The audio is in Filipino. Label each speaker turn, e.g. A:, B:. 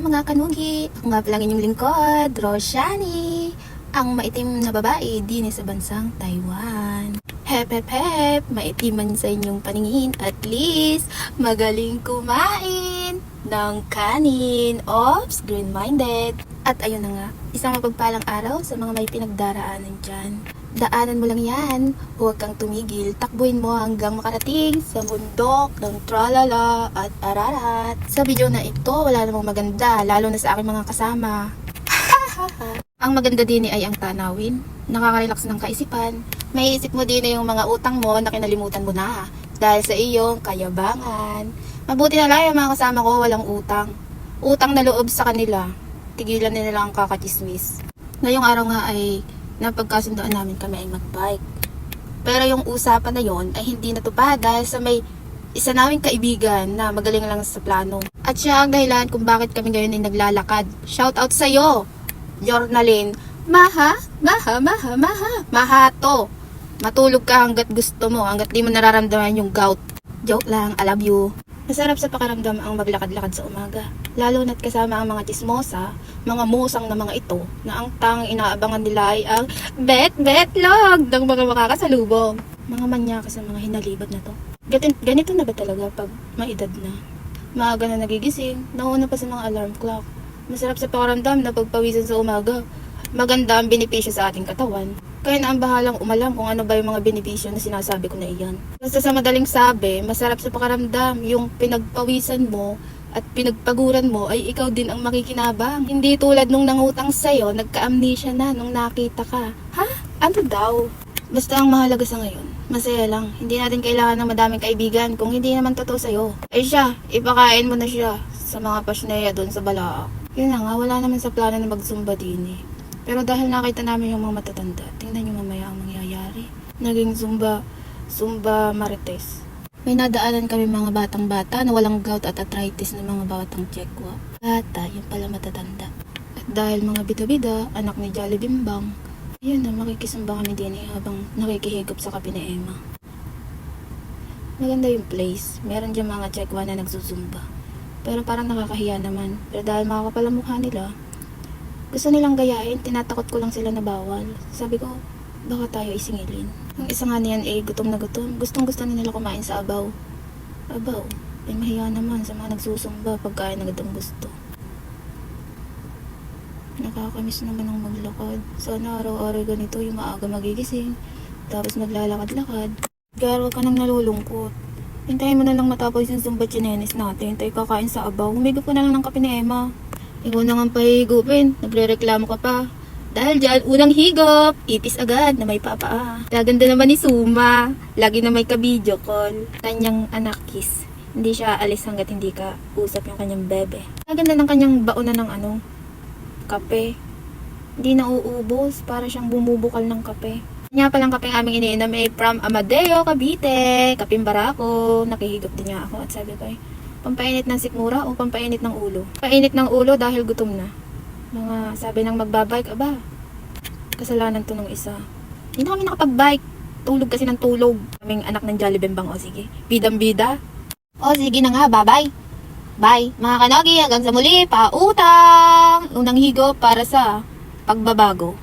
A: Hello mga kanugi! Ako nga palang inyong lingkod, Roshani, ang maitim na babae din sa bansang Taiwan. Hep hep hep, maitiman sa inyong paningin, at least magaling kumain ng kanin. Ops, green-minded. At ayun na nga, isang mapagpalang araw sa mga may pinagdaraanan dyan. Daanan mo lang yan, huwag kang tumigil, takbuhin mo hanggang makarating sa bundok ng tralala at ararat. Sa video na ito, wala namang maganda, lalo na sa aking mga kasama. Ang maganda din ay ang tanawin, nakaka-relax ng kaisipan. Maiisip mo din yung mga utang mo na kinalimutan mo na dahil sa iyong kayabangan. Mabuti na lang yung mga kasama ko walang utang. Utang na loob sa kanila, tigilan nila lang ang kakachismis. Ngayong araw nga ay napagkasundoan namin kami ay magbike. Pero yung usapan na yon ay hindi natupad dahil sa may isa naming kaibigan na magaling lang sa plano. At siya ang dahilan kung bakit kami ngayon ay naglalakad. Shout out sa'yo, Jornalyn. Maha to. Matulog ka hanggat gusto mo, hanggat di mo nararamdaman yung gout. Joke lang, I love you. Masarap sa pakiramdam ang maglakad-lakad sa umaga. Lalo na't kasama ang mga chismosa, mga musang na mga ito, na ang tanging inaabangan nila ay ang bet-betlog ng mga makakasalubong. Mga manyaka sa mga hinalibad na to. Ganito na ba talaga pag maedad na? Maaga na nagigising, nauna pa sa mga alarm clock. Masarap sa pakiramdam na pagpawisan sa umaga. Maganda ang benepisyo sa ating katawan. Kaya na ang bahalang umalam kung ano ba yung mga benepisyo na sinasabi ko na iyan. Basta sa madaling sabi, masarap sa pakiramdam yung pinagpawisan mo at pinagpaguran mo ay ikaw din ang makikinabang. Hindi tulad nung nangutang sa'yo, nagka-amnesia na nung nakita ka. Ha? Ano daw? Basta ang mahalaga sa ngayon, masaya lang. Hindi natin kailangan ng madaming kaibigan kung hindi naman totoo sa'yo. Ay siya, ipakain mo na siya sa mga pasneya doon sa Balaak. Yun na nga, wala naman sa plano na magsumba din eh. Pero dahil nakita namin yung mga matatanda, tingnan nyo mamaya ang mangyayari. Naging Zumba Marites. May nadaanan kami mga batang-bata na walang gout at arthritis ng mga batang Tsekwa. Bata, yung pala matatanda. At dahil mga bida-bida, anak ni Jolly Bimbang, yun na, makikisumba kami din eh habang nakikihigop sa kape ni Emma. Maganda yung place. Meron dyan mga Tsekwa na nagsusumba. Pero parang nakakahiya naman. Pero dahil makakapal ang mukha nila, gusto nilang gayahin, tinatakot ko lang sila na bawal. Sabi ko, baka tayo isingilin. Ang isa nga niyan eh, gutom na gutom. Gustong-gusto nila kumain sa abaw. Abaw? Ay mahiya naman sa mga nagsusumba pagkain na gustong gusto. Nakakamiss naman ang maglakad. Sana araw-araw ganito yung maaga magigising. Tapos maglalakad-lakad. Garo ka nang nalulungkot. Hintayin mo na lang matapos yung Zumba chinenis natin. Tayo kakain sa abaw. Humigop ko na lang ng kape ni Emma. Ikaw na nga pahigupin, nagre-reklamo ka pa. Dahil dyan, unang higop, ipis agad na may papa. Gaganda naman ni Suma, lagi na may ka-video call. Kanyang anak kiss. Hindi siya alis hanggat hindi ka usap yung kanyang bebe. Gaganda ng kanyang bauna ng kape. Hindi na uubos, para siyang bumubukal ng kape. Kanya palang kape ang aming iniinom ay from Amadeo, Cavite. Kaping barako, nakihigop din niya ako at sabi ko ay, pampainit ng sikmura o pampainit ng ulo? Painit ng ulo dahil gutom na. Mga sabi ng magbabike, aba, kasalanan to ng isa. Hindi na kami nakapag-bike. Tulog kasi ng tulog. Kaming anak ng Jolly Bimbang, o sige. Bidang-bida. O sige na nga, bye-bye. Bye. Mga kanogi, hanggang sa muli, pautang! Unang higo para sa pagbabago.